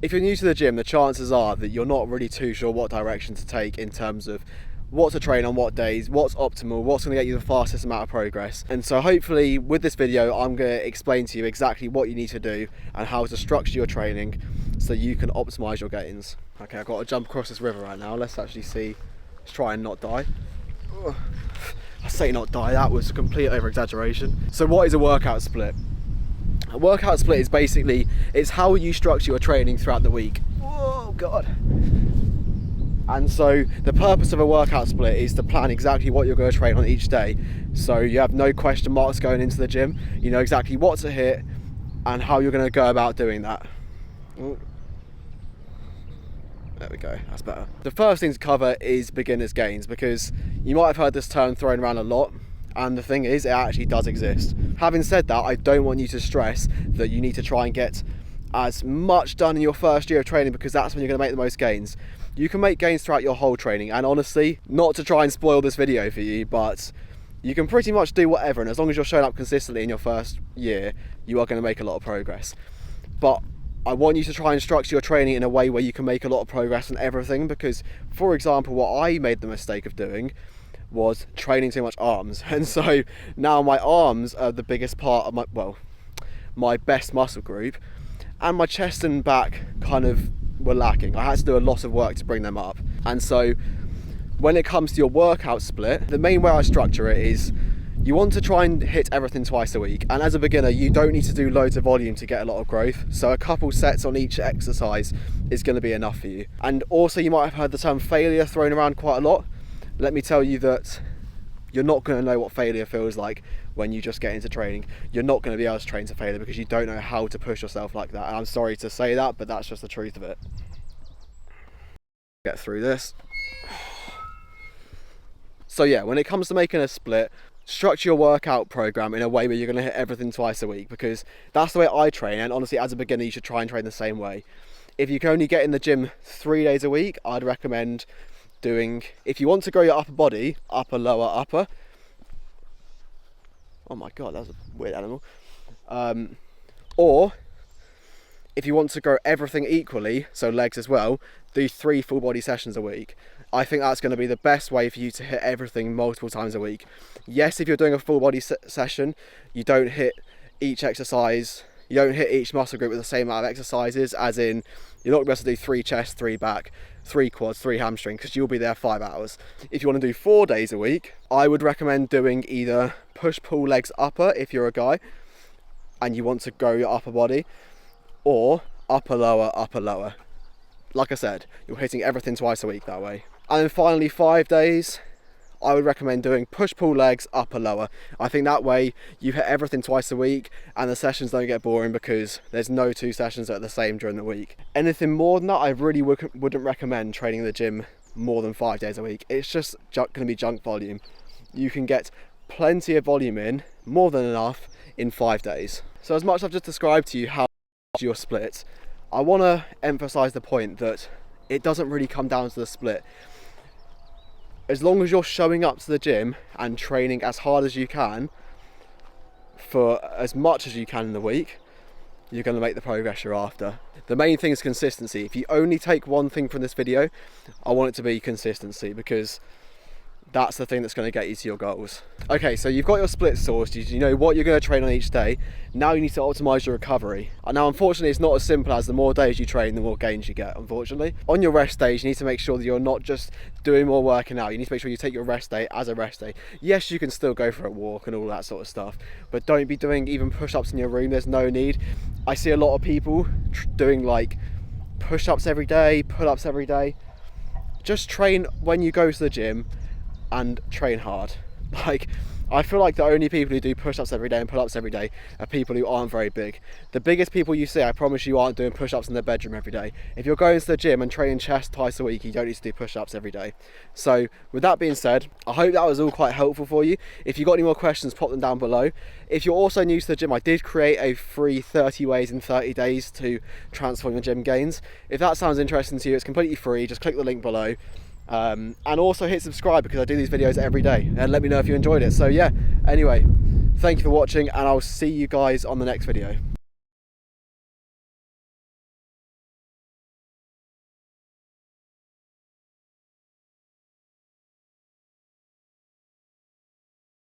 If you're new to the gym, the chances are that you're not really too sure what direction to take in terms of what to train on what days, what's optimal, what's going to get you the fastest amount of progress. And so hopefully with this video, I'm going to explain to you exactly what you need to do and how to structure your training so you can optimize your gains. Okay, I've got to jump across this river right now. Let's actually see. Let's try and not die. Ugh. I say not die, that was a complete over exaggeration. So what is a workout split? A workout split is basically, it's how you structure your training throughout the week. Oh God. And so the purpose of a workout split is to plan exactly what you're going to train on each day. So you have no question marks going into the gym. You know exactly what to hit and how you're going to go about doing that. Ooh. There we go, that's better. The first thing to cover is beginner's gains, because you might have heard this term thrown around a lot. And the thing is, it actually does exist. Having said that, I don't want you to stress that you need to try and get as much done in your first year of training, because that's when you're going to make the most gains. You can make gains throughout your whole training, and honestly, not to try and spoil this video for you, but you can pretty much do whatever, and as long as you're showing up consistently in your first year, you are going to make a lot of progress. But I want you to try and structure your training in a way where you can make a lot of progress on everything, because, for example, what I made the mistake of doing was training too much arms, and so now my arms are the biggest part of my best muscle group, and my chest and back kind of were lacking. I had to do a lot of work to bring them up. And so when it comes to your workout split, the main way I structure it is you want to try and hit everything twice a week, and as a beginner you don't need to do loads of volume to get a lot of growth, so a couple sets on each exercise is going to be enough for you. And also, you might have heard the term failure thrown around quite a lot. Let me tell you that you're not going to know what failure feels like when you just get into training. You're not going to be able to train to failure because you don't know how to push yourself like that. And I'm sorry to say that, but that's just the truth of it. Get through this. So yeah, when it comes to making a split, structure your workout program in a way where you're going to hit everything twice a week, because that's the way I train, and honestly, as a beginner, you should try and train the same way. If you can only get in the gym 3 days a week, I'd recommend doing, if you want to grow your upper body, upper, lower, upper. Oh my God, that was a weird animal. Or if you want to grow everything equally, so legs as well, do 3 full body sessions a week. I think that's going to be the best way for you to hit everything multiple times a week. Yes, if you're doing a full body session, you don't hit each exercise, you don't hit each muscle group with the same amount of exercises, as in, you're not going to be able to do 3 chest, 3 back, 3 quads, 3 hamstring, because you'll be there 5 hours. If you want to do 4 days a week, I would recommend doing either push-pull legs upper if you're a guy and you want to grow your upper body, or upper lower, upper lower. Like I said, you're hitting everything twice a week that way. And then finally, 5 days, I would recommend doing push-pull legs upper lower. I think that way you hit everything twice a week and the sessions don't get boring, because there's no 2 sessions that are the same during the week. Anything more than that, I really wouldn't recommend training in the gym more than 5 days a week. It's just going to be junk volume. You can get plenty of volume in, more than enough, in 5 days. So as much as I've just described to you how your split, I want to emphasize the point that it doesn't really come down to the split. As long as you're showing up to the gym and training as hard as you can for as much as you can in the week, you're going to make the progress you're after. The main thing is consistency. If you only take one thing from this video, I want it to be consistency, because that's the thing that's going to get you to your goals. Okay, so you've got your split sorted, you know what you're going to train on each day. Now you need to optimize your recovery. Now, unfortunately, it's not as simple as the more days you train, the more gains you get, unfortunately. On your rest days, you need to make sure that you're not just doing more working out. You need to make sure you take your rest day as a rest day. Yes, you can still go for a walk and all that sort of stuff, but don't be doing even push-ups in your room. There's no need. I see a lot of people doing like push-ups every day, pull-ups every day. Just train when you go to the gym and train hard. Like, I feel like the only people who do push-ups every day and pull-ups every day are people who aren't very big. The biggest people you see, I promise you, aren't doing push-ups in their bedroom every day. If you're going to the gym and training chest twice a week, you don't need to do push-ups every day. So with that being said, I hope that was all quite helpful for you. If you've got any more questions, pop them down below. If you're also new to the gym, I did create a free 30 ways in 30 days to transform your gym gains. If that sounds interesting to you, it's completely free. Just click the link below. And also hit subscribe, because I do these videos every day, and let me know if you enjoyed it. So yeah, anyway, thank you for watching, and I'll see you guys on the next video.